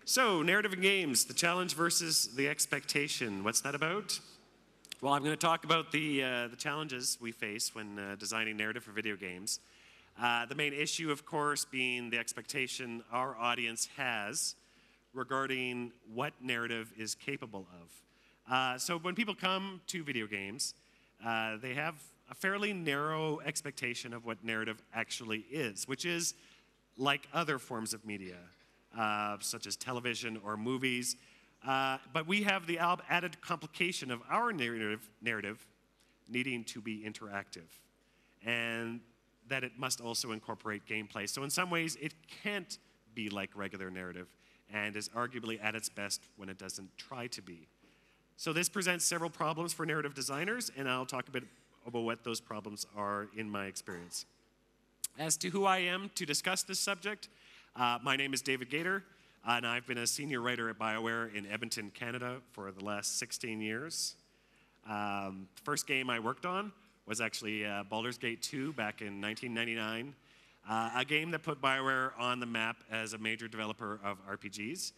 So, narrative in games, the challenge versus the expectation. What's that about? Well, I'm going to talk about the challenges we face when designing narrative for video games. The main issue, of course, being the expectation our audience has regarding what narrative is capable of. So when people come to video games, they have a fairly narrow expectation of what narrative actually is, which is like other forms of media, such as television or movies. But we have the added complication of our narrative needing to be interactive, and that it must also incorporate gameplay. So in some ways, it can't be like regular narrative, and is arguably at its best when it doesn't try to be. So this presents several problems for narrative designers, and I'll talk a bit about what those problems are in my experience. As to who I am to discuss this subject, my name is David Gaider, and I've been a senior writer at Bioware in Edmonton, Canada for the last 16 years. The first game I worked on was actually Baldur's Gate 2 back in 1999, a game that put Bioware on the map as a major developer of RPGs.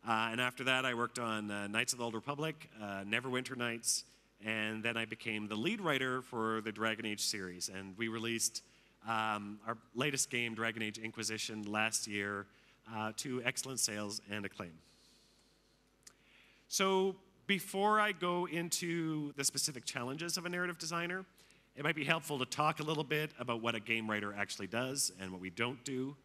And after that, I worked on Knights of the Old Republic, Neverwinter Nights, and then I became the lead writer for the Dragon Age series. And we released our latest game, Dragon Age Inquisition, last year to excellent sales and acclaim. So before I go into the specific challenges of a narrative designer, it might be helpful to talk a little bit about what a game writer actually does and what we don't do.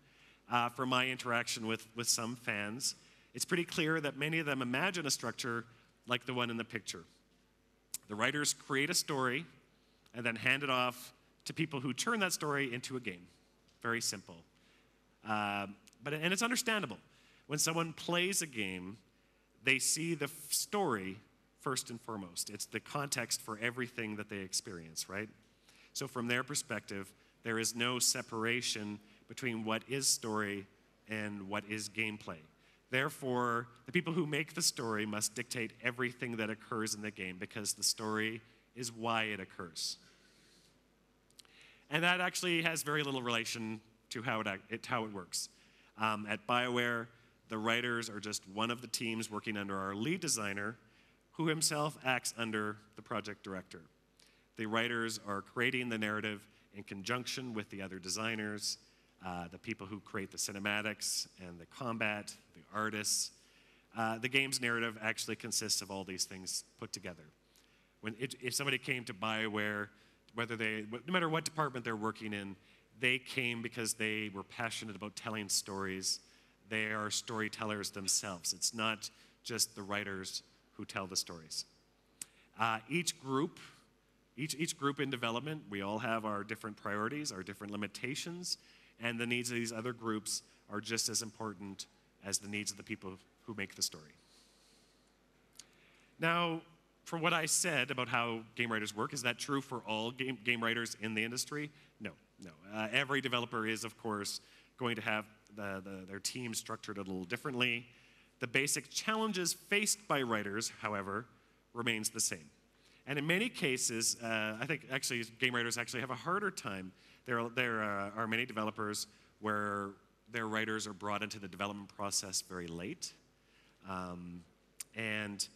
From my interaction with some fans, it's pretty clear that many of them imagine a structure like the one in the picture. The writers create a story and then hand it off to people who turn that story into a game. Very simple. And it's understandable. When someone plays a game, they see the story first and foremost. It's the context for everything that they experience, right? So from their perspective, there is no separation between what is story and what is gameplay. Therefore, the people who make the story must dictate everything that occurs in the game because the story is why it occurs. And that actually has very little relation to how it works. At Bioware, the writers are just one of the teams working under our lead designer, who himself acts under the project director. The writers are creating the narrative in conjunction with the other designers, the people who create the cinematics and the combat, the artists. The game's narrative actually consists of all these things put together. If somebody came to Bioware, no matter what department they're working in, they came because they were passionate about telling stories. They are storytellers themselves. It's not just the writers who tell the stories. Each group in development, we all have our different priorities, our different limitations, and the needs of these other groups are just as important as the needs of the people who make the story. Now, from what I said about how game writers work, is that true for all game writers in the industry? No. Every developer is, of course, going to have their team structured a little differently. The basic challenges faced by writers, however, remains the same. And in many cases, I think actually game writers actually have a harder time. There are many developers where their writers are brought into the development process very late. And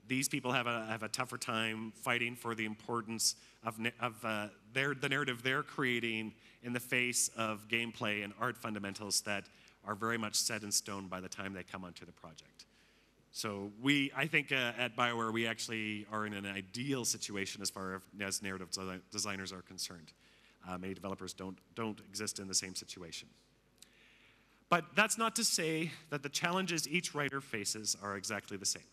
these people have a tougher time fighting for the importance of the narrative they're creating in the face of gameplay and art fundamentals that are very much set in stone by the time they come onto the project. So I think at Bioware, we actually are in an ideal situation as far as narrative designers are concerned. Many developers don't exist in the same situation. But that's not to say that the challenges each writer faces are exactly the same.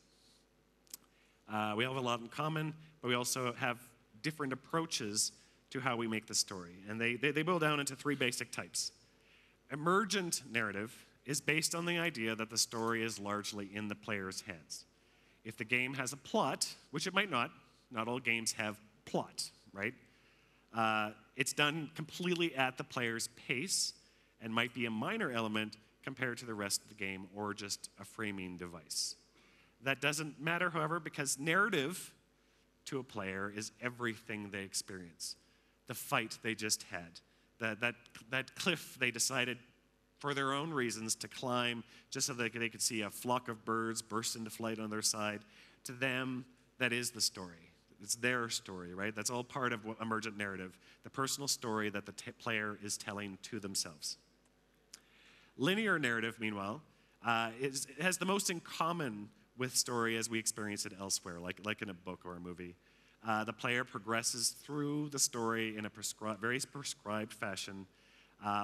We have a lot in common, but we also have different approaches to how we make the story. And they boil down into three basic types. Emergent narrative is based on the idea that the story is largely in the player's hands. If the game has a plot, which it might not all games have plot, right? It's done completely at the player's pace and might be a minor element compared to the rest of the game or just a framing device. That doesn't matter, however, because narrative to a player is everything they experience. The fight they just had, that cliff they decided for their own reasons to climb just so that they could see a flock of birds burst into flight on their side. To them, that is the story. It's their story, right? That's all part of emergent narrative, the personal story that the player is telling to themselves. Linear narrative, meanwhile, has the most in common with story as we experience it elsewhere, like in a book or a movie. The player progresses through the story in a very prescribed fashion.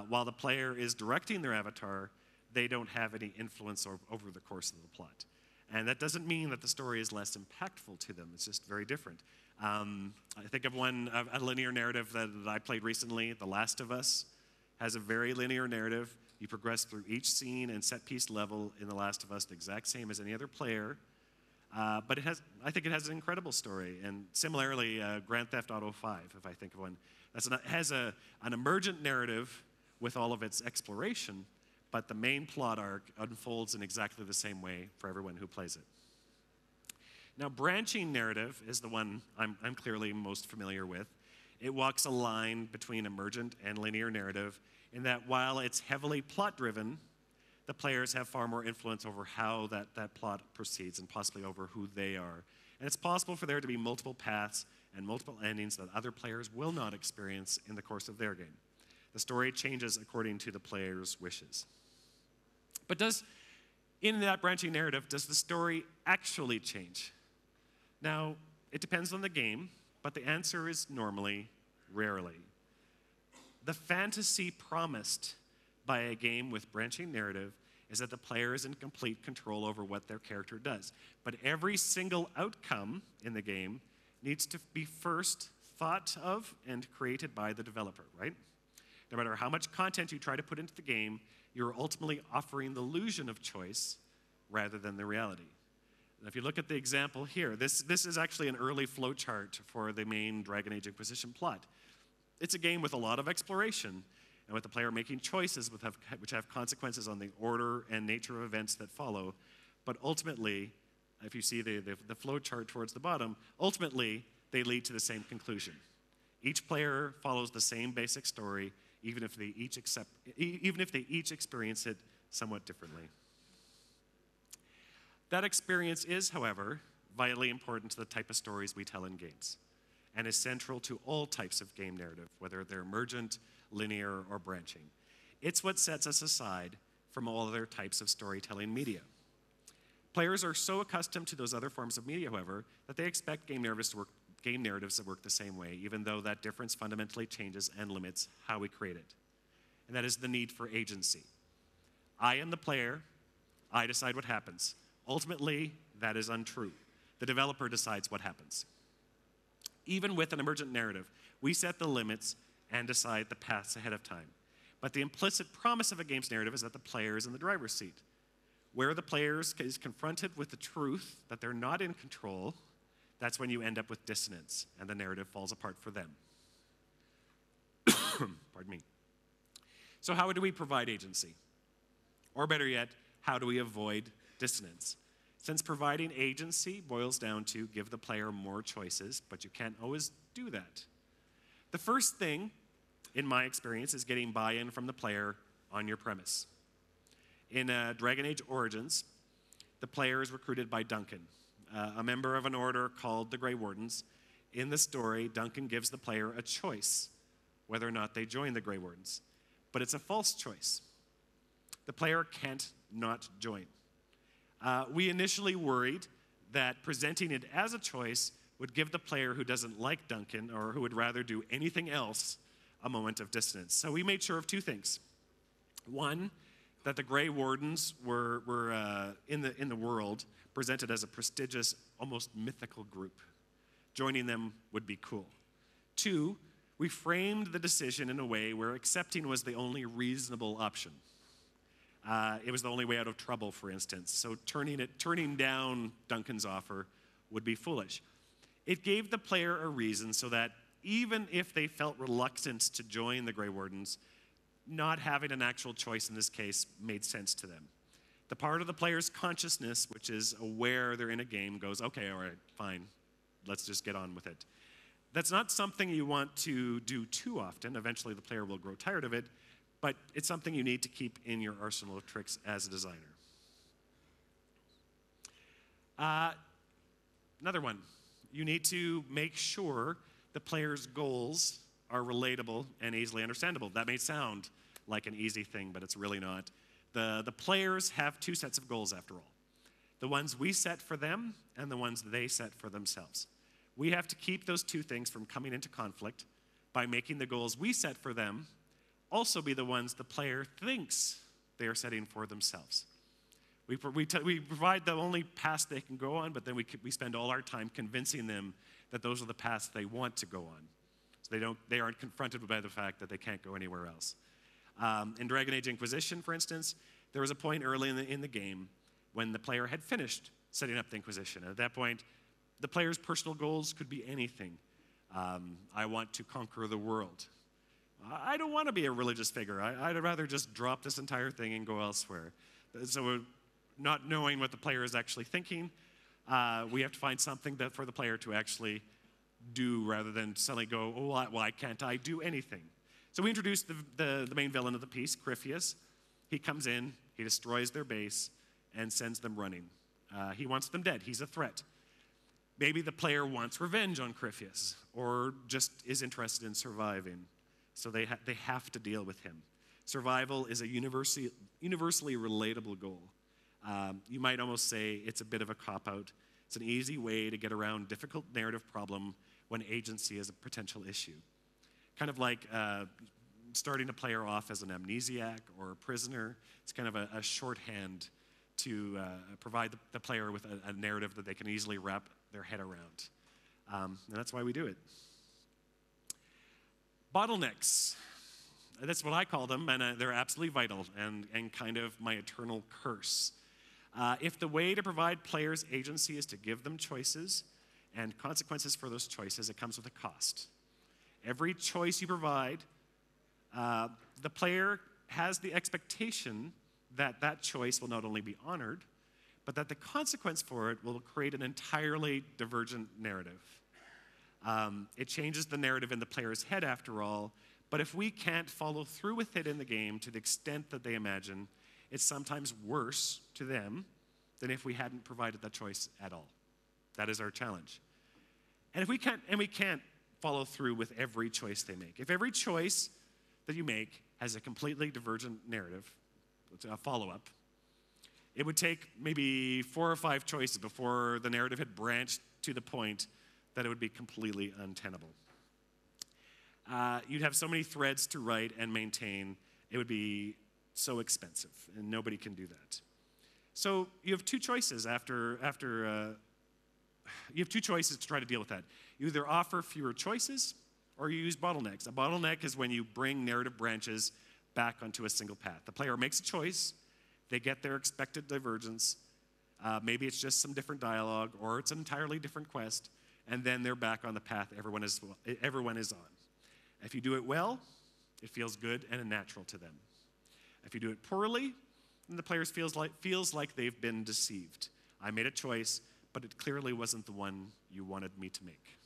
While the player is directing their avatar, they don't have any influence over the course of the plot. And that doesn't mean that the story is less impactful to them. It's just very different. I think of a linear narrative that I played recently, The Last of Us, has a very linear narrative. You progress through each scene and set piece level in The Last of Us, the exact same as any other player. But I think it has an incredible story. And similarly, Grand Theft Auto 5, if I think of one, has an emergent narrative with all of its exploration, but the main plot arc unfolds in exactly the same way for everyone who plays it. Now, branching narrative is the one I'm clearly most familiar with. It walks a line between emergent and linear narrative in that while it's heavily plot-driven, the players have far more influence over how that plot proceeds and possibly over who they are. And it's possible for there to be multiple paths and multiple endings that other players will not experience in the course of their game. The story changes according to the player's wishes. But in that branching narrative, does the story actually change? Now, it depends on the game, but the answer is normally rarely. The fantasy promised by a game with branching narrative is that the player is in complete control over what their character does. But every single outcome in the game needs to be first thought of and created by the developer, right? No matter how much content you try to put into the game, you're ultimately offering the illusion of choice rather than the reality. And if you look at the example here, this is actually an early flowchart for the main Dragon Age Inquisition plot. It's a game with a lot of exploration, and with the player making choices which have consequences on the order and nature of events that follow. But ultimately, if you see the flowchart towards the bottom, ultimately they lead to the same conclusion. Each player follows the same basic story, even if they each experience it somewhat differently. That experience is, however, vitally important to the type of stories we tell in games, and is central to all types of game narrative, whether they're emergent, linear, or branching. It's what sets us aside from all other types of storytelling media. Players are so accustomed to those other forms of media, however, that they expect game narratives to work the same way, even though that difference fundamentally changes and limits how we create it. And that is the need for agency. I am the player. I decide what happens. Ultimately, that is untrue. The developer decides what happens. Even with an emergent narrative, we set the limits and decide the paths ahead of time. But the implicit promise of a game's narrative is that the player is in the driver's seat. Where the player is confronted with the truth that they're not in control, that's when you end up with dissonance, and the narrative falls apart for them. Pardon me. So how do we provide agency? Or better yet, how do we avoid dissonance? Since providing agency boils down to give the player more choices, but you can't always do that. The first thing, in my experience, is getting buy-in from the player on your premise. In Dragon Age Origins, the player is recruited by Duncan, a member of an order called the Grey Wardens. In the story, Duncan gives the player a choice whether or not they join the Grey Wardens. But it's a false choice. The player can't not join. We initially worried that presenting it as a choice would give the player who doesn't like Duncan or who would rather do anything else a moment of dissonance. So we made sure of two things. One, that the Grey Wardens were in the world presented as a prestigious, almost mythical group. Joining them would be cool. Two, we framed the decision in a way where accepting was the only reasonable option. It was the only way out of trouble, for instance. So turning down Duncan's offer would be foolish. It gave the player a reason so that even if they felt reluctant to join the Grey Wardens, not having an actual choice in this case made sense to them. The part of the player's consciousness, which is aware they're in a game, goes, okay, all right, fine, let's just get on with it. That's not something you want to do too often. Eventually the player will grow tired of it, but it's something you need to keep in your arsenal of tricks as a designer. Another one, you need to make sure the player's goals are relatable and easily understandable. That may sound like an easy thing, but it's really not. The players have two sets of goals after all. The ones we set for them and the ones they set for themselves. We have to keep those two things from coming into conflict by making the goals we set for them also be the ones the player thinks they are setting for themselves. We provide the only paths they can go on, but then we spend all our time convincing them that those are the paths they want to go on. So they aren't confronted by the fact that they can't go anywhere else. In Dragon Age Inquisition, for instance, there was a point early in the game when the player had finished setting up the Inquisition. At that point, the player's personal goals could be anything. I want to conquer the world. I don't want to be a religious figure. I'd rather just drop this entire thing and go elsewhere. So not knowing what the player is actually thinking, we have to find something for the player to actually do rather than suddenly go, oh, why can't I do anything? So we introduced the main villain of the piece, Crifius. He comes in, he destroys their base, and sends them running. He wants them dead. He's a threat. Maybe the player wants revenge on Crifius, or just is interested in surviving. So they have to deal with him. Survival is a universally relatable goal. You might almost say it's a bit of a cop-out. It's an easy way to get around difficult narrative problem when agency is a potential issue. Kind of like starting a player off as an amnesiac or a prisoner. It's kind of a shorthand to provide the player with a narrative that they can easily wrap their head around. And that's why we do it. Bottlenecks. That's what I call them, and they're absolutely vital and kind of my eternal curse. If the way to provide players agency is to give them choices and consequences for those choices, it comes with a cost. Every choice you provide, the player has the expectation that that choice will not only be honored, but that the consequence for it will create an entirely divergent narrative. It changes the narrative in the player's head, after all, but if we can't follow through with it in the game to the extent that they imagine, it's sometimes worse to them than if we hadn't provided that choice at all. That is our challenge. And if we can't follow through with every choice they make. If every choice that you make has a completely divergent narrative, a follow-up, it would take maybe 4 or 5 choices before the narrative had branched to the point that it would be completely untenable. You'd have so many threads to write and maintain, it would be so expensive, and nobody can do that. So you have 2 choices you have 2 choices to try to deal with that. You either offer fewer choices or you use bottlenecks. A bottleneck is when you bring narrative branches back onto a single path. The player makes a choice, they get their expected divergence, maybe it's just some different dialogue or it's an entirely different quest, and then they're back on the path everyone is on. If you do it well, it feels good and natural to them. If you do it poorly, then the player feels like they've been deceived. I made a choice, but it clearly wasn't the one you wanted me to make.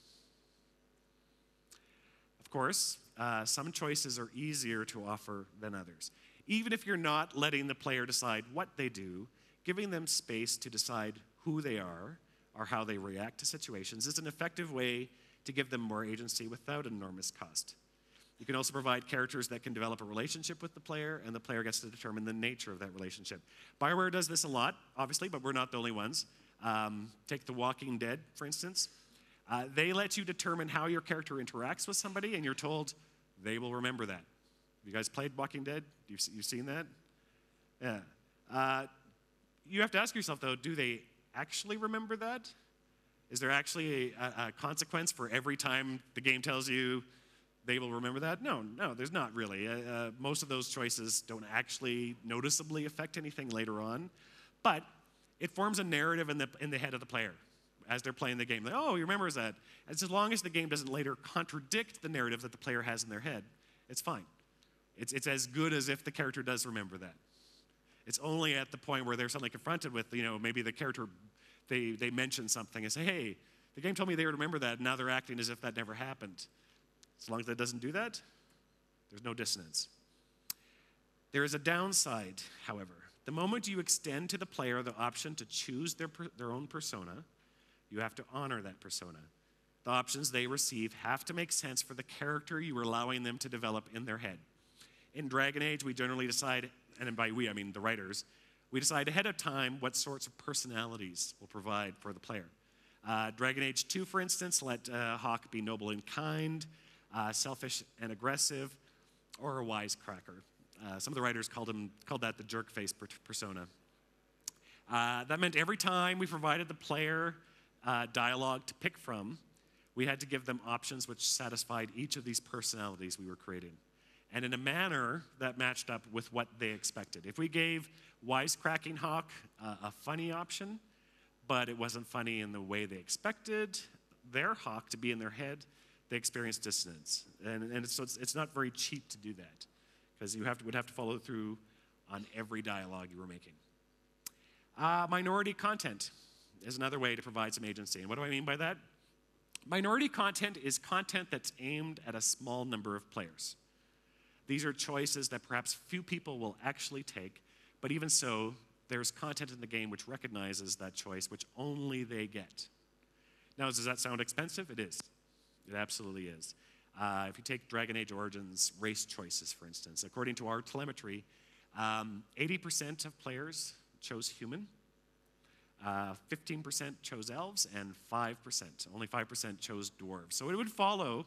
Of course, some choices are easier to offer than others. Even if you're not letting the player decide what they do, giving them space to decide who they are or how they react to situations is an effective way to give them more agency without enormous cost. You can also provide characters that can develop a relationship with the player, and the player gets to determine the nature of that relationship. Bioware does this a lot, obviously, but we're not the only ones. Take The Walking Dead, for instance. They let you determine how your character interacts with somebody, and you're told they will remember that. You guys played Walking Dead? You've seen that? Yeah. You have to ask yourself, though, do they actually remember that? Is there actually a consequence for every time the game tells you they will remember that? No, there's not really. Most of those choices don't actually noticeably affect anything later on, but it forms a narrative in the head of the player as they're playing the game. Like, oh, he remembers that. And as long as the game doesn't later contradict the narrative that the player has in their head, it's fine. It's as good as if the character does remember that. It's only at the point where they're suddenly confronted with, maybe the character, they mention something and say, hey, The game told me they would remember that, and now they're acting as if that never happened. As long as that doesn't do that, there's no dissonance. There is a downside, however. The moment you extend to the player the option to choose their own persona, you have to honor that persona. The options they receive have to make sense for the character you are allowing them to develop in their head. In Dragon Age, we generally decide, and by we, I mean the writers, we decide ahead of time what sorts of personalities we'll provide for the player. Dragon Age 2, for instance, let Hawke be noble and kind, selfish and aggressive, or a wisecracker. Some of the writers called that the jerk-face persona. That meant every time we provided the player dialogue to pick from, we had to give them options which satisfied each of these personalities we were creating, and in a manner that matched up with what they expected. If we gave wisecracking Hawke a funny option, but it wasn't funny in the way they expected their Hawke to be in their head, they experienced dissonance. And so it's not very cheap to do that, because you would have to follow through on every dialogue you were making. Minority content is another way to provide some agency. And what do I mean by that? Minority content is content that's aimed at a small number of players. These are choices that perhaps few people will actually take, but even so, there's content in the game which recognizes that choice, which only they get. Now, does that sound expensive? It is. It absolutely is. If you take Dragon Age Origins race choices, for instance, according to our telemetry, 80% of players chose human, 15% chose elves, and only 5% chose dwarves. So it would follow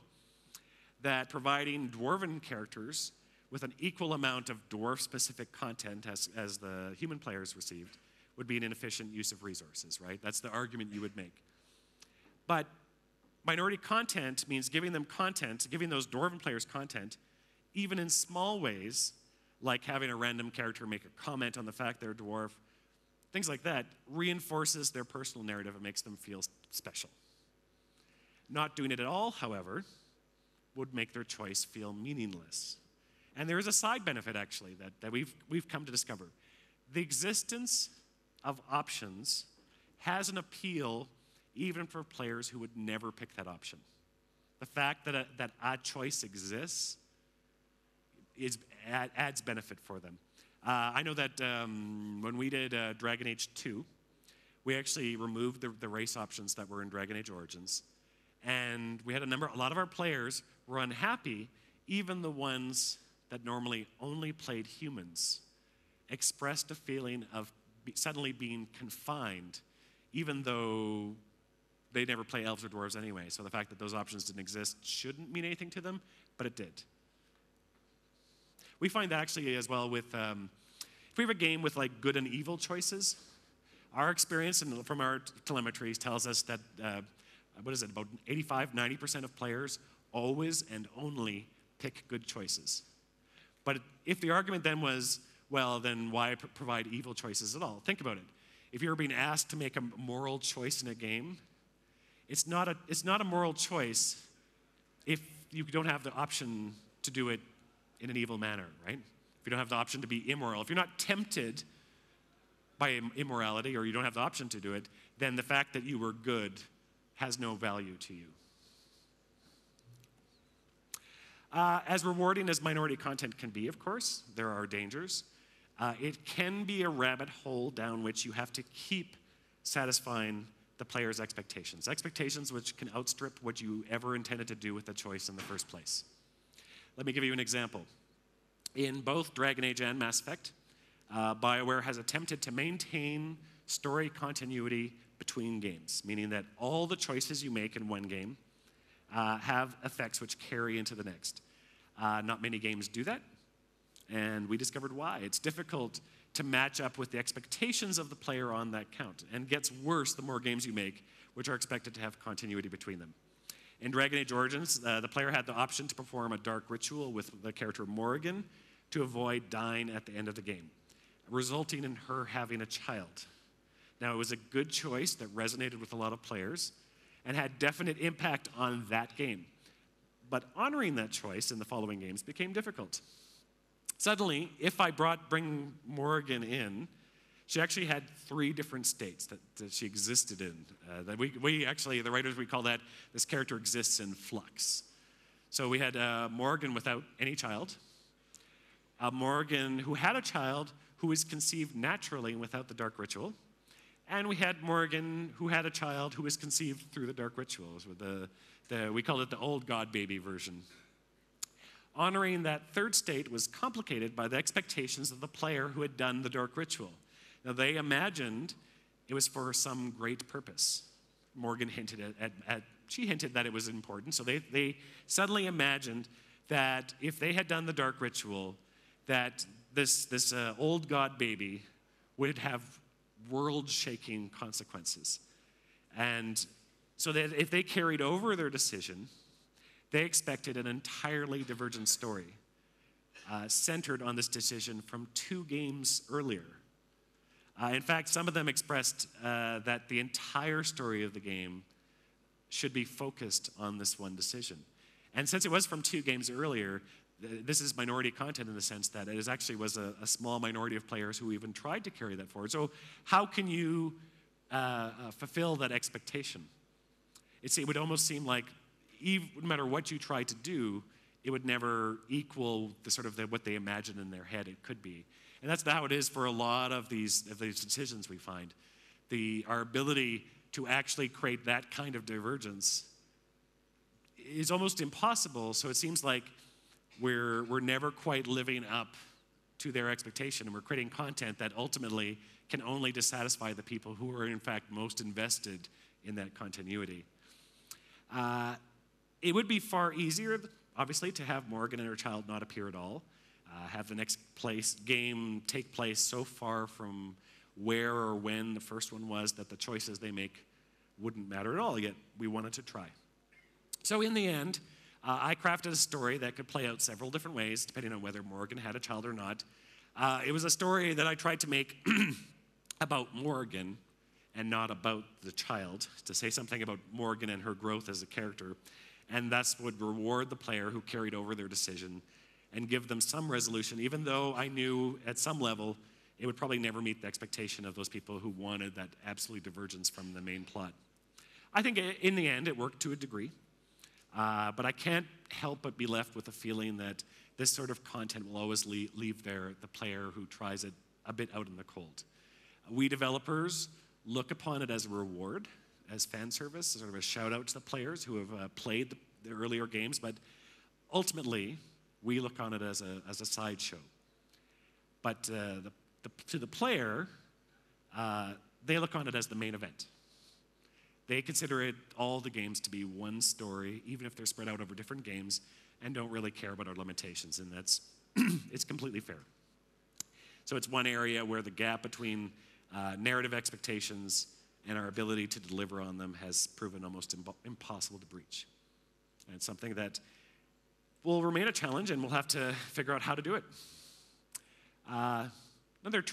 that providing dwarven characters with an equal amount of dwarf-specific content as the human players received would be an inefficient use of resources, right? That's the argument you would make. But minority content means giving them content, giving those dwarven players content, even in small ways, like having a random character make a comment on the fact they're a dwarf. Things like that reinforces their personal narrative and makes them feel special. Not doing it at all, however, would make their choice feel meaningless. And there is a side benefit, actually, that we've come to discover. The existence of options has an appeal even for players who would never pick that option. The fact that a choice exists adds benefit for them. I know that when we did Dragon Age 2, we actually removed the race options that were in Dragon Age Origins. And we had a lot of our players were unhappy, even the ones that normally only played humans expressed a feeling of suddenly being confined, even though they never play elves or dwarves anyway. So the fact that those options didn't exist shouldn't mean anything to them, but it did. We find that actually as well with, if we have a game with like good and evil choices, our experience from our telemetry tells us that, about 85–90% of players always and only pick good choices. But if the argument then was, well, then why provide evil choices at all? Think about it. If you're being asked to make a moral choice in a game, it's not a moral choice if you don't have the option to do it in an evil manner, right? If you don't have the option to be immoral, if you're not tempted by immorality or you don't have the option to do it, then the fact that you were good has no value to you. As rewarding as minority content can be, of course, there are dangers. It can be a rabbit hole down which you have to keep satisfying the player's expectations. Expectations which can outstrip what you ever intended to do with the choice in the first place. Let me give you an example. In both Dragon Age and Mass Effect, Bioware has attempted to maintain story continuity between games, meaning that all the choices you make in one game have effects which carry into the next. Not many games do that, and we discovered why. It's difficult to match up with the expectations of the player on that count, and gets worse the more games you make, which are expected to have continuity between them. In Dragon Age Origins, the player had the option to perform a dark ritual with the character Morrigan to avoid dying at the end of the game, resulting in her having a child. Now, it was a good choice that resonated with a lot of players and had definite impact on that game. But honoring that choice in the following games became difficult. Suddenly, if I bring Morrigan in, She actually had 3 different states that she existed in. That we actually, the writers, we call that, this character exists in flux. So we had Morgan without any child, Morgan who had a child who was conceived naturally and without the dark ritual, and we had Morgan who had a child who was conceived through the dark rituals, with we called it the old god baby version. Honoring that 3rd state was complicated by the expectations of the player who had done the dark ritual. Now, they imagined it was for some great purpose. Morgan hinted she hinted that it was important, so they suddenly imagined that if they had done the dark ritual, that this old god baby would have world-shaking consequences. And so that if they carried over their decision, they expected an entirely divergent story centered on this decision from 2 games earlier. In fact, some of them expressed that the entire story of the game should be focused on this one decision. And since it was from 2 games earlier, this is minority content in the sense that it actually was a small minority of players who even tried to carry that forward. So how can you fulfill that expectation? It would almost seem like no matter what you try to do, it would never equal what they imagine in their head it could be. And that's how it is for a lot of these decisions we find. Our ability to actually create that kind of divergence is almost impossible, so it seems like we're never quite living up to their expectation, and we're creating content that ultimately can only dissatisfy the people who are in fact most invested in that continuity. It would be far easier, obviously, to have Morgan and her child not appear at all, have the next game take place so far from where or when the first one was that the choices they make wouldn't matter at all, yet we wanted to try. So in the end, I crafted a story that could play out several different ways, depending on whether Morgan had a child or not. It was a story that I tried to make about Morgan and not about the child, to say something about Morgan and her growth as a character, and thus would reward the player who carried over their decision and give them some resolution, even though I knew at some level it would probably never meet the expectation of those people who wanted that absolute divergence from the main plot. I think in the end it worked to a degree, but I can't help but be left with a feeling that this sort of content will always leave the player who tries it a bit out in the cold. We developers look upon it as a reward, as fan service, sort of a shout out to the players who have played the earlier games, but ultimately we look on it as a sideshow. But to the player, they look on it as the main event. They consider all the games to be one story, even if they're spread out over different games, and don't really care about our limitations, and that's it's completely fair. So it's one area where the gap between narrative expectations and our ability to deliver on them has proven almost impossible to breach. And it's something that will remain a challenge, and we'll have to figure out how to do it. Another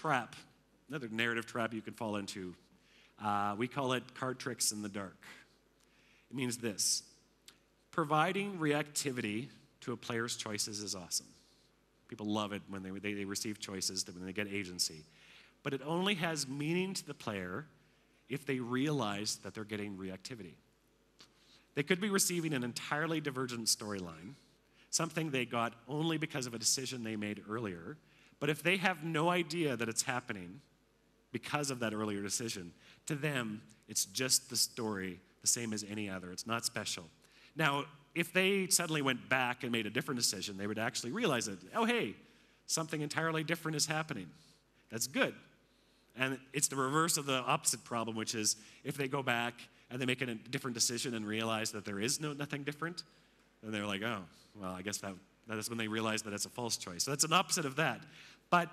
narrative trap you can fall into, we call it card tricks in the dark. It means this: providing reactivity to a player's choices is awesome. People love it when they receive choices, when they get agency. But it only has meaning to the player if they realize that they're getting reactivity. They could be receiving an entirely divergent storyline, something they got only because of a decision they made earlier. But if they have no idea that it's happening because of that earlier decision, to them, it's just the story, the same as any other. It's not special. Now, if they suddenly went back and made a different decision, they would actually realize that, oh, hey, something entirely different is happening. That's good. And it's the reverse of the opposite problem, which is if they go back and they make a different decision and realize that there is nothing different, then they're like, oh, well, I guess that is when they realize that it's a false choice. So that's an opposite of that. But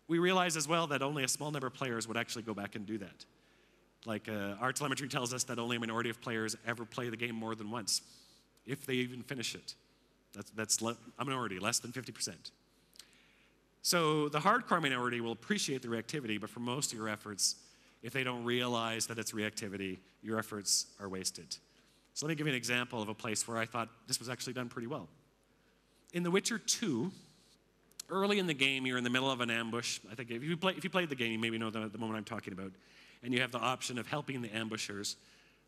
we realize as well that only a small number of players would actually go back and do that. Like our telemetry tells us that only a minority of players ever play the game more than once, if they even finish it. That's a minority, less than 50%. So the hardcore minority will appreciate the reactivity, but for most of your efforts, if they don't realize that it's reactivity, your efforts are wasted. So let me give you an example of a place where I thought this was actually done pretty well. In The Witcher 2, early in the game, you're in the middle of an ambush. I think if you played the game, you maybe know the moment I'm talking about. And you have the option of helping the ambushers.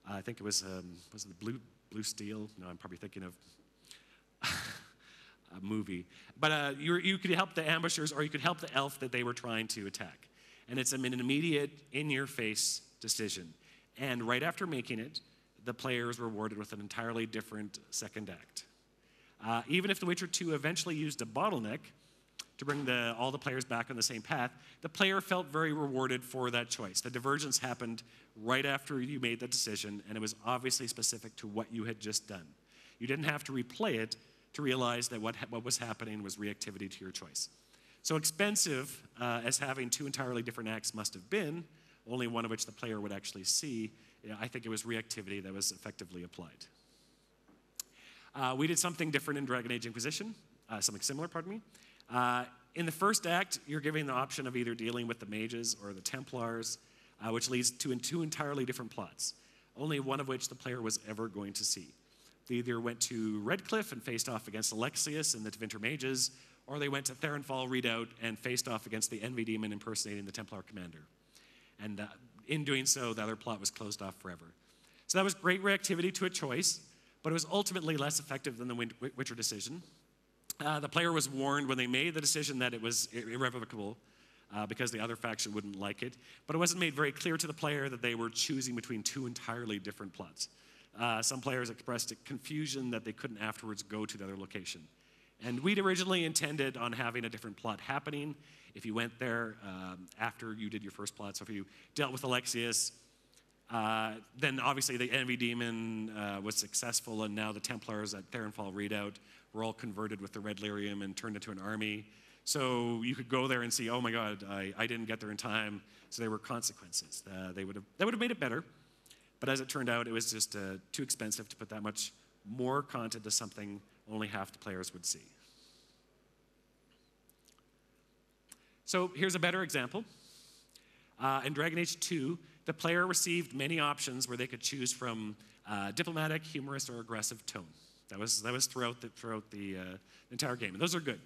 I think it was it Blue Steel? No, I'm probably thinking of a movie. But you could help the ambushers, or you could help the elf that they were trying to attack. And it's an immediate, in-your-face decision. And right after making it, the player is rewarded with an entirely different second act. Even if The Witcher 2 eventually used a bottleneck to bring all the players back on the same path, the player felt very rewarded for that choice. The divergence happened right after you made the decision, and it was obviously specific to what you had just done. You didn't have to replay it to realize that what was happening was reactivity to your choice. So expensive as having two entirely different acts must have been, only one of which the player would actually see, I think it was reactivity that was effectively applied. We did something different in Dragon Age Inquisition, something similar, pardon me. In the first act, you're given the option of either dealing with the mages or the Templars, which leads to two entirely different plots, only one of which the player was ever going to see. They either went to Redcliffe and faced off against Alexius and the Tevinter mages, or they went to Therenfall Redoubt and faced off against the Envy Demon impersonating the Templar commander. And in doing so, the other plot was closed off forever. So that was great reactivity to a choice, but it was ultimately less effective than the Witcher decision. The player was warned when they made the decision that it was irrevocable because the other faction wouldn't like it, but it wasn't made very clear to the player that they were choosing between two entirely different plots. Some players expressed confusion that they couldn't afterwards go to the other location. And we'd originally intended on having a different plot happening if you went there after you did your first plot. So if you dealt with Alexius, then obviously the Envy Demon was successful, and now the Templars at Therenfall Redoubt were all converted with the Red Lyrium and turned into an army. So you could go there and see, oh my God, I didn't get there in time, so there were consequences. That would have made it better, but as it turned out, it was just too expensive to put that much more content to something only half the players would see. So here's a better example. In Dragon Age 2, the player received many options where they could choose from diplomatic, humorous, or aggressive tone. That was throughout the entire game, and those are good.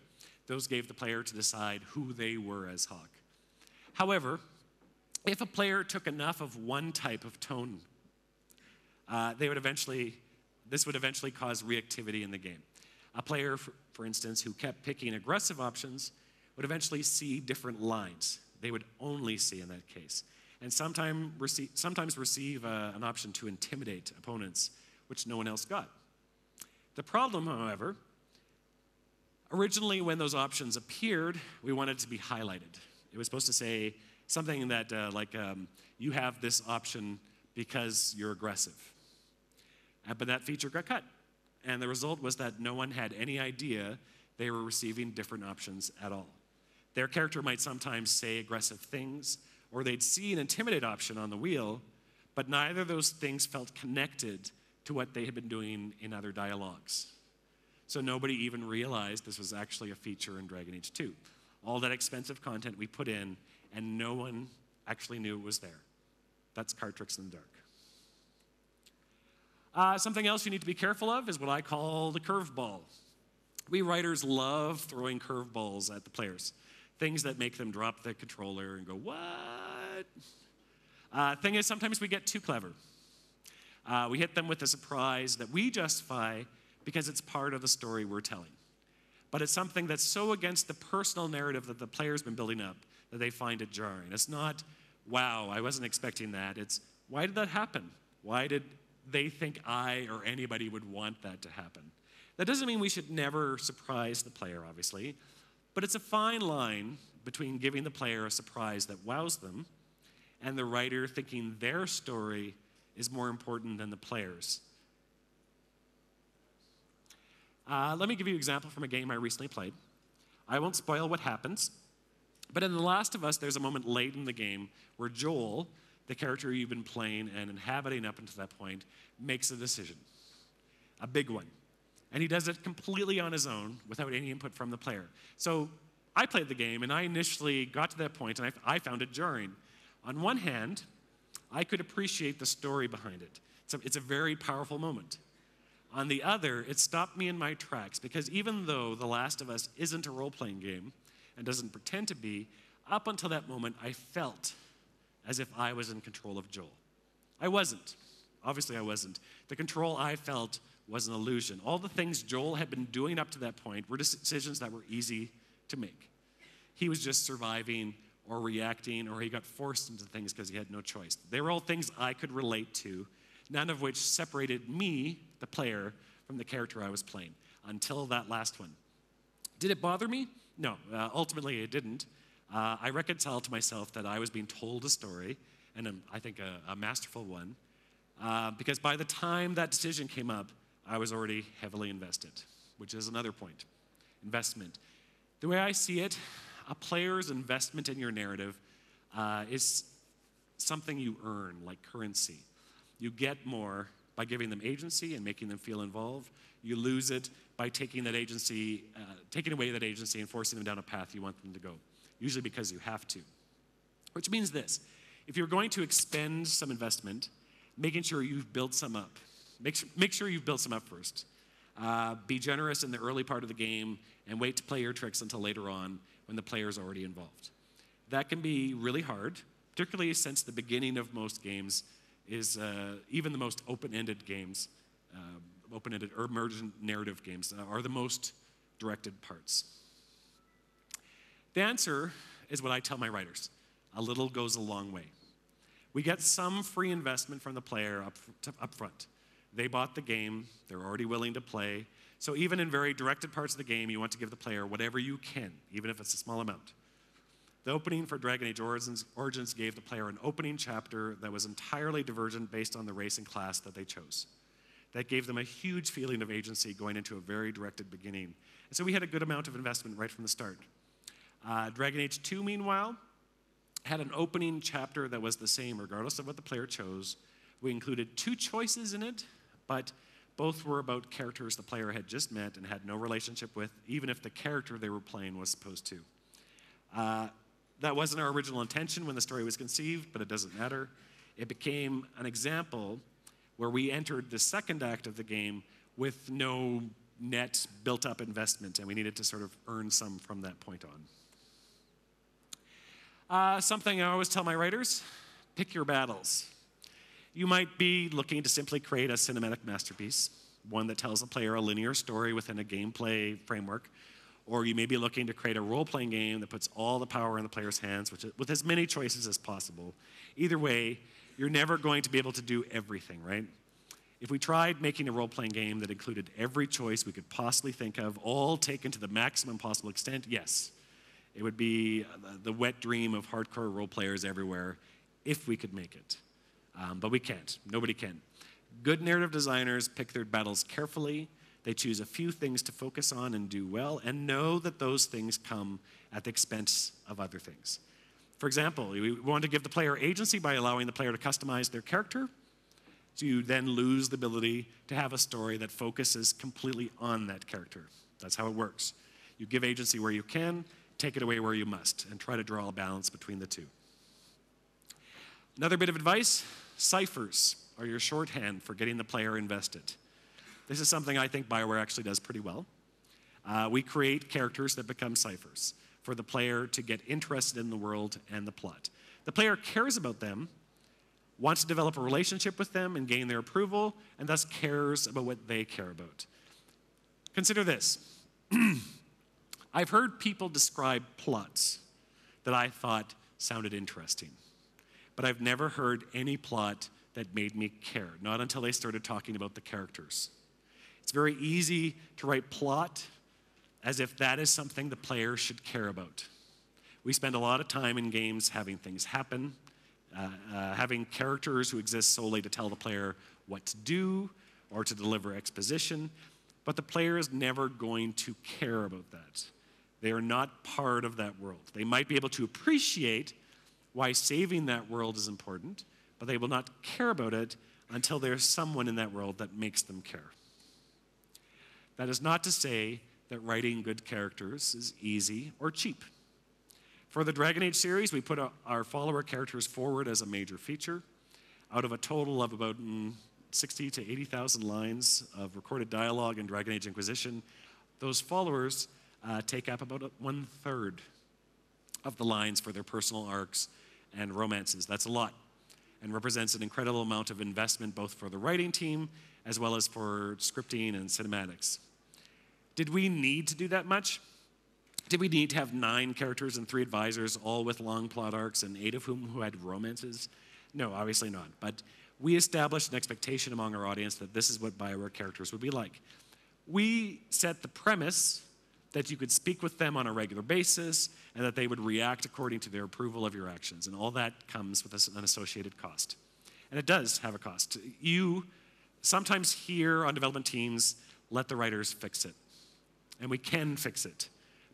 Those gave the player to decide who they were as Hawk. However, if a player took enough of one type of tone, this would eventually cause reactivity in the game. A player, for instance, who kept picking aggressive options would eventually see different lines. They would only see in that case. And sometimes receive an option to intimidate opponents, which no one else got. The problem, however, originally when those options appeared, we wanted it to be highlighted. It was supposed to say something that, you have this option because you're aggressive. But that feature got cut. And the result was that no one had any idea they were receiving different options at all. Their character might sometimes say aggressive things, or they'd see an intimidate option on the wheel, but neither of those things felt connected to what they had been doing in other dialogues. So nobody even realized this was actually a feature in Dragon Age 2. All that expensive content we put in, and no one actually knew it was there. That's card tricks in the dark. Something else you need to be careful of is what I call the curveball. We writers love throwing curveballs at the players. Things that make them drop the controller and go, what? Thing is, sometimes we get too clever. We hit them with a surprise that we justify because it's part of the story we're telling. But it's something that's so against the personal narrative that the player's been building up that they find it jarring. It's not, wow, I wasn't expecting that. It's, why did that happen? Why did they think I or anybody would want that to happen? That doesn't mean we should never surprise the player, obviously, but it's a fine line between giving the player a surprise that wows them and the writer thinking their story is more important than the player's. Let me give you an example from a game I recently played. I won't spoil what happens, but in The Last of Us, there's a moment late in the game where Joel, the character you've been playing and inhabiting up until that point, makes a decision, a big one. And he does it completely on his own without any input from the player. So I played the game, and I initially got to that point, and I found it jarring. On one hand, I could appreciate the story behind it. It's a very powerful moment. On the other, it stopped me in my tracks, because even though The Last of Us isn't a role-playing game, and doesn't pretend to be, up until that moment, I felt as if I was in control of Joel. I wasn't. Obviously, I wasn't. The control I felt was an illusion. All the things Joel had been doing up to that point were decisions that were easy to make. He was just surviving or reacting, or he got forced into things because he had no choice. They were all things I could relate to, none of which separated me, the player, from the character I was playing, until that last one. Did it bother me? No, ultimately it didn't. I reconciled to myself that I was being told a story, and I think a masterful one, because by the time that decision came up, I was already heavily invested, which is another point, investment. The way I see it, a player's investment in your narrative is something you earn, like currency. You get more by giving them agency and making them feel involved. You lose it by taking away that agency and forcing them down a path you want them to go, usually because you have to. Which means this: if you're going to expend some investment, making sure you've built some up. Make sure you've built some up first. Be generous in the early part of the game and wait to play your tricks until later on when the player's already involved. That can be really hard, particularly since the beginning of most games is, even the most open-ended games, open-ended or emergent narrative games are the most directed parts. The answer is what I tell my writers: a little goes a long way. We get some free investment from the player up front. They bought the game, they're already willing to play. So even in very directed parts of the game, you want to give the player whatever you can, even if it's a small amount. The opening for Dragon Age Origins gave the player an opening chapter that was entirely divergent based on the race and class that they chose. That gave them a huge feeling of agency going into a very directed beginning. And so we had a good amount of investment right from the start. Dragon Age 2, meanwhile, had an opening chapter that was the same regardless of what the player chose. We included 2 choices in it, but both were about characters the player had just met and had no relationship with, even if the character they were playing was supposed to. That wasn't our original intention when the story was conceived, but it doesn't matter. It became an example where we entered the second act of the game with no net built-up investment, and we needed to sort of earn some from that point on. Something I always tell my writers: pick your battles. You might be looking to simply create a cinematic masterpiece, one that tells the player a linear story within a gameplay framework, or you may be looking to create a role-playing game that puts all the power in the player's hands, with as many choices as possible. Either way, you're never going to be able to do everything, right? If we tried making a role-playing game that included every choice we could possibly think of, all taken to the maximum possible extent, yes, it would be the wet dream of hardcore role-players everywhere if we could make it. But we can't. Nobody can. Good narrative designers pick their battles carefully. They choose a few things to focus on and do well, and know that those things come at the expense of other things. For example, we want to give the player agency by allowing the player to customize their character. So you then lose the ability to have a story that focuses completely on that character. That's how it works. You give agency where you can, take it away where you must, and try to draw a balance between the two. Another bit of advice: ciphers are your shorthand for getting the player invested. This is something I think Bioware actually does pretty well. We create characters that become ciphers for the player to get interested in the world and the plot. The player cares about them, wants to develop a relationship with them and gain their approval, and thus cares about what they care about. Consider this. I've heard people describe plots that I thought sounded interesting, but I've never heard any plot that made me care, not until they started talking about the characters. It's very easy to write plot as if that is something the player should care about. We spend a lot of time in games having things happen, having characters who exist solely to tell the player what to do or to deliver exposition, but the player is never going to care about that. They are not part of that world. They might be able to appreciate why saving that world is important, but they will not care about it until there's someone in that world that makes them care. That is not to say that writing good characters is easy or cheap. For the Dragon Age series, we put our follower characters forward as a major feature. Out of a total of about 60 to 80,000 lines of recorded dialogue in Dragon Age Inquisition, those followers take up about 1/3 of the lines for their personal arcs and romances. That's a lot, and represents an incredible amount of investment both for the writing team as well as for scripting and cinematics. Did we need to do that much? Did we need to have 9 characters and 3 advisors, all with long plot arcs and 8 of whom who had romances? No, obviously not. But we established an expectation among our audience that this is what Bioware characters would be like. We set the premise that you could speak with them on a regular basis and that they would react according to their approval of your actions. And all that comes with an associated cost. And it does have a cost. You sometimes here on development teams let the writers fix it. And we can fix it.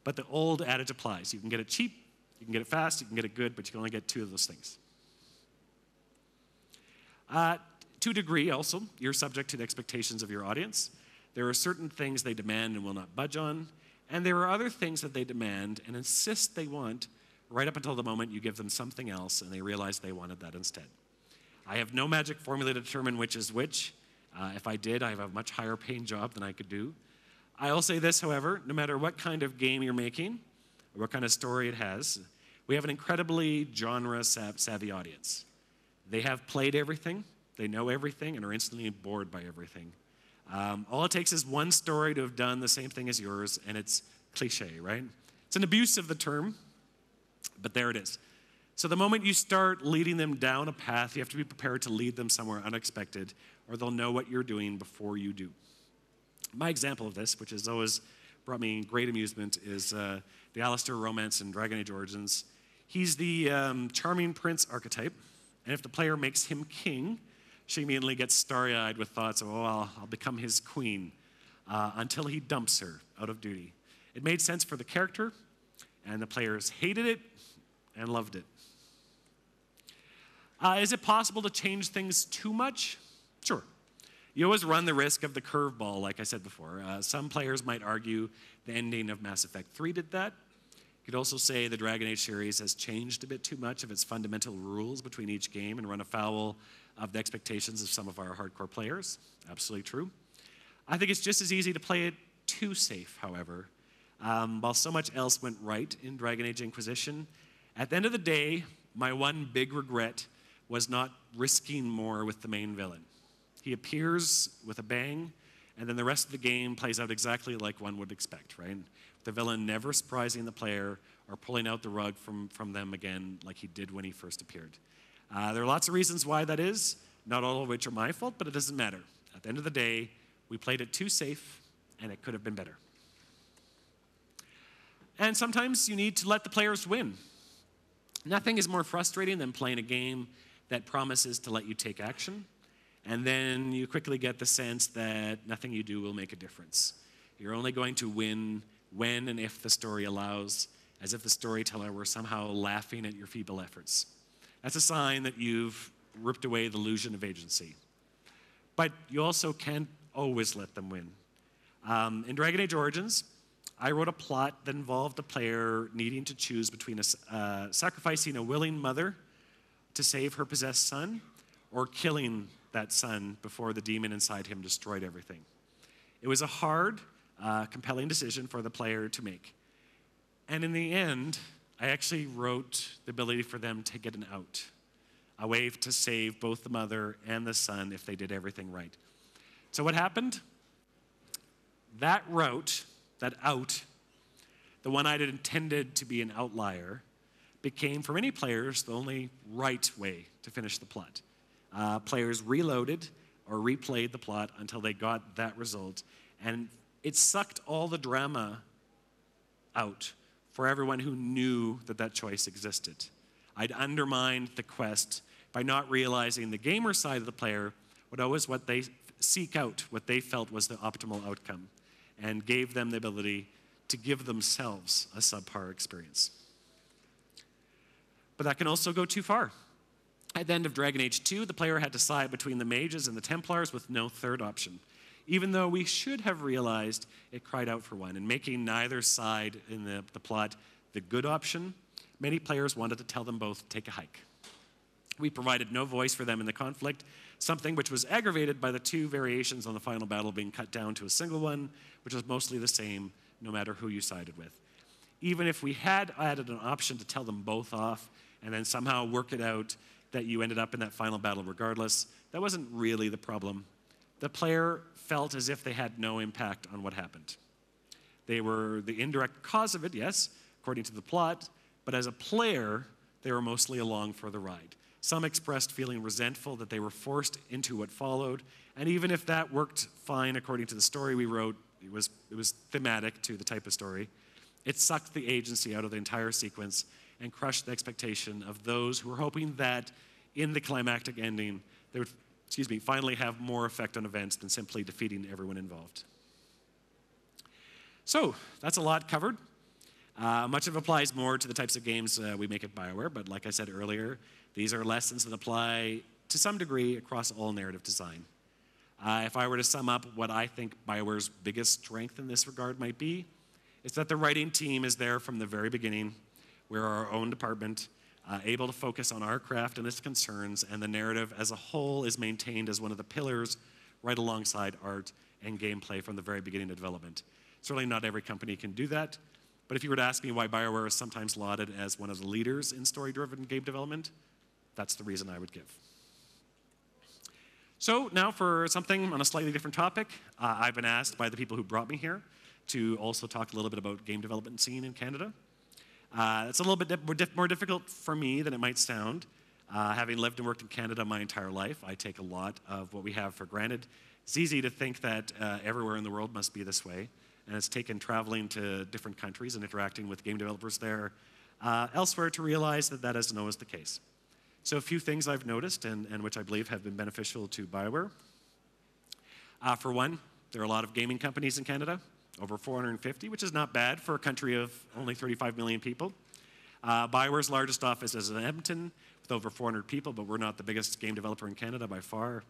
But the old adage applies. You can get it cheap, you can get it fast, you can get it good, but you can only get 2 of those things. To a degree, also, you're subject to the expectations of your audience. There are certain things they demand and will not budge on, and there are other things that they demand and insist they want right up until the moment you give them something else and they realize they wanted that instead. I have no magic formula to determine which is which. If I did, I have a much higher paying job than I could do. I'll say this, however, no matter what kind of game you're making or what kind of story it has, we have an incredibly genre-savvy audience. They have played everything, they know everything, and are instantly bored by everything. All it takes is one story to have done the same thing as yours, and it's cliche, right? It's an abuse of the term, but there it is. So the moment you start leading them down a path, you have to be prepared to lead them somewhere unexpected, or they'll know what you're doing before you do. My example of this, which has always brought me great amusement, is the Alistair romance in Dragon Age Origins. He's the charming prince archetype, and if the player makes him king, she immediately gets starry-eyed with thoughts of, oh, I'll become his queen, until he dumps her out of duty. It made sense for the character, and the players hated it and loved it. Is it possible to change things too much? Sure. You always run the risk of the curveball, like I said before. Some players might argue the ending of Mass Effect 3 did that. You could also say the Dragon Age series has changed a bit too much of its fundamental rules between each game and run afoul of the expectations of some of our hardcore players. Absolutely true. I think it's just as easy to play it too safe, however. While so much else went right in Dragon Age Inquisition, at the end of the day, my one big regret was not risking more with the main villain. He appears with a bang, and then the rest of the game plays out exactly like one would expect, right? The villain never surprising the player or pulling out the rug from them again like he did when he first appeared. There are lots of reasons why that is, not all of which are my fault, but it doesn't matter. At the end of the day, we played it too safe, and it could have been better. And sometimes you need to let the players win. Nothing is more frustrating than playing a game that promises to let you take action, and then you quickly get the sense that nothing you do will make a difference. You're only going to win when and if the story allows, as if the storyteller were somehow laughing at your feeble efforts. That's a sign that you've ripped away the illusion of agency. But you also can't always let them win. In Dragon Age Origins, I wrote a plot that involved the player needing to choose between sacrificing a willing mother to save her possessed son, or killing that son before the demon inside him destroyed everything. It was a hard, compelling decision for the player to make. And in the end, I actually wrote the ability for them to get an out, a way to save both the mother and the son if they did everything right. So what happened? That route, that out, the one I'd intended to be an outlier, became, for many players, the only right way to finish the plot. Players reloaded or replayed the plot until they got that result, and it sucked all the drama out for everyone who knew that that choice existed. I'd undermined the quest by not realizing the gamer side of the player would always what they seek out, what they felt was the optimal outcome, and gave them the ability to give themselves a subpar experience. But that can also go too far. At the end of Dragon Age 2, the player had to side between the mages and the Templars with no third option, even though we should have realized it cried out for one. And making neither side in the plot the good option, many players wanted to tell them both to take a hike. We provided no voice for them in the conflict, something which was aggravated by the two variations on the final battle being cut down to a single one, which was mostly the same no matter who you sided with. even if we had added an option to tell them both off and then somehow work it out that you ended up in that final battle regardless, that wasn't really the problem. The player felt as if they had no impact on what happened. They were the indirect cause of it, yes, according to the plot, but as a player, they were mostly along for the ride. Some expressed feeling resentful that they were forced into what followed, and even if that worked fine according to the story we wrote, it was thematic to the type of story, it sucked the agency out of the entire sequence and crushed the expectation of those who were hoping that in the climactic ending, they would, finally have more effect on events than simply defeating everyone involved. So, that's a lot covered. Much of it applies more to the types of games we make at Bioware, but like I said earlier, these are lessons that apply to some degree across all narrative design. If I were to sum up what I think Bioware's biggest strength in this regard might be, it's that the writing team is there from the very beginning. We're our own department, able to focus on our craft and its concerns, and the narrative as a whole is maintained as one of the pillars right alongside art and gameplay from the very beginning of development. Certainly not every company can do that, but if you were to ask me why Bioware is sometimes lauded as one of the leaders in story-driven game development, that's the reason I would give. So now for something on a slightly different topic. I've been asked by the people who brought me here to also talk a little bit about game development scene in Canada. It's a little bit more difficult for me than it might sound. Having lived and worked in Canada my entire life, I take a lot of what we have for granted. It's easy to think that everywhere in the world must be this way, and it's taken traveling to different countries and interacting with game developers there elsewhere to realize that that isn't always the case. So a few things I've noticed and which I believe have been beneficial to Bioware. For one, there are a lot of gaming companies in Canada, over 450, which is not bad for a country of only 35 million people. Bioware's largest office is in Edmonton with over 400 people, but we're not the biggest game developer in Canada by far.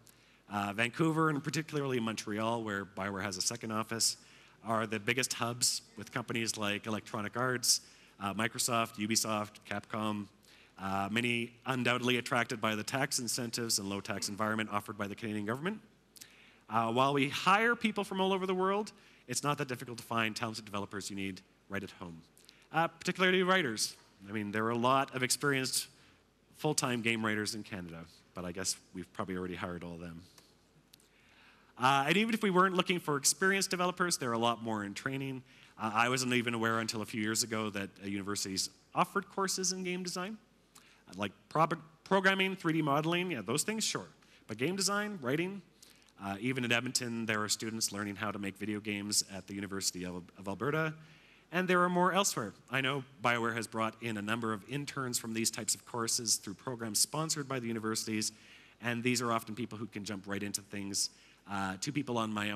Vancouver, and particularly Montreal, where Bioware has a second office, are the biggest hubs with companies like Electronic Arts, Microsoft, Ubisoft, Capcom, many undoubtedly attracted by the tax incentives and low tax environment offered by the Canadian government. While we hire people from all over the world, it's not that difficult to find talented developers you need right at home, particularly writers. I mean, there are a lot of experienced full-time game writers in Canada, but I guess we've probably already hired all of them. And even if we weren't looking for experienced developers, there are a lot more in training. I wasn't even aware until a few years ago that universities offered courses in game design. Like programming, 3D modeling, yeah, those things, sure. But game design, writing, even in Edmonton, there are students learning how to make video games at the University of Alberta, and there are more elsewhere. I know Bioware has brought in a number of interns from these types of courses through programs sponsored by the universities, and these are often people who can jump right into things. Two people on my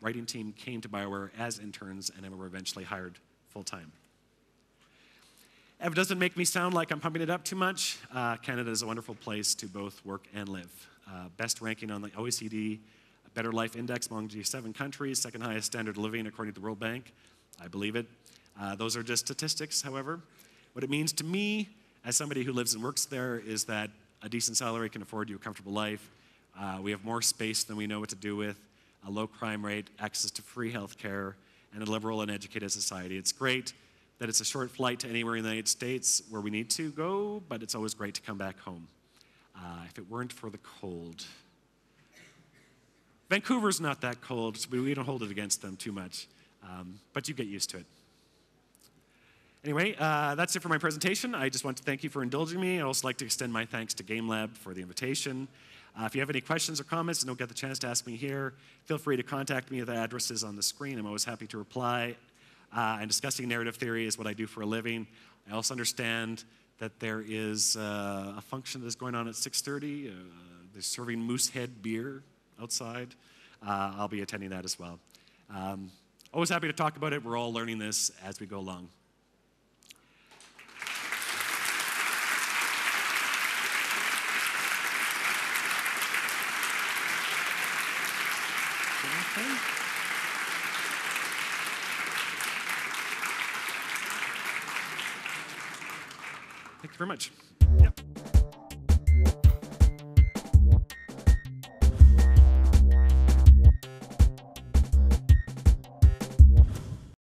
writing team came to Bioware as interns and then were eventually hired full-time. If it doesn't make me sound like I'm pumping it up too much, Canada is a wonderful place to both work and live. Best ranking on the OECD Better Life Index among G7 countries, second highest standard of living according to the World Bank. I believe it. Those are just statistics, however. What it means to me, as somebody who lives and works there, is that a decent salary can afford you a comfortable life. We have more space than we know what to do with, a low crime rate, access to free health care, and a liberal and educated society. It's great that it's a short flight to anywhere in the United States where we need to go, but it's always great to come back home. If it weren't for the cold. Vancouver's not that cold, so we don't hold it against them too much, but you get used to it. Anyway, that's it for my presentation. I just want to thank you for indulging me. I'd also like to extend my thanks to Gamelab for the invitation. If you have any questions or comments and don't get the chance to ask me here, feel free to contact me at the addresses on the screen. I'm always happy to reply. And discussing narrative theory is what I do for a living. I also understand that there is a function that is going on at 6:30. They're serving Moosehead beer outside. I'll be attending that as well. Always happy to talk about it. We're all learning this as we go along. Thank you very much. Yep.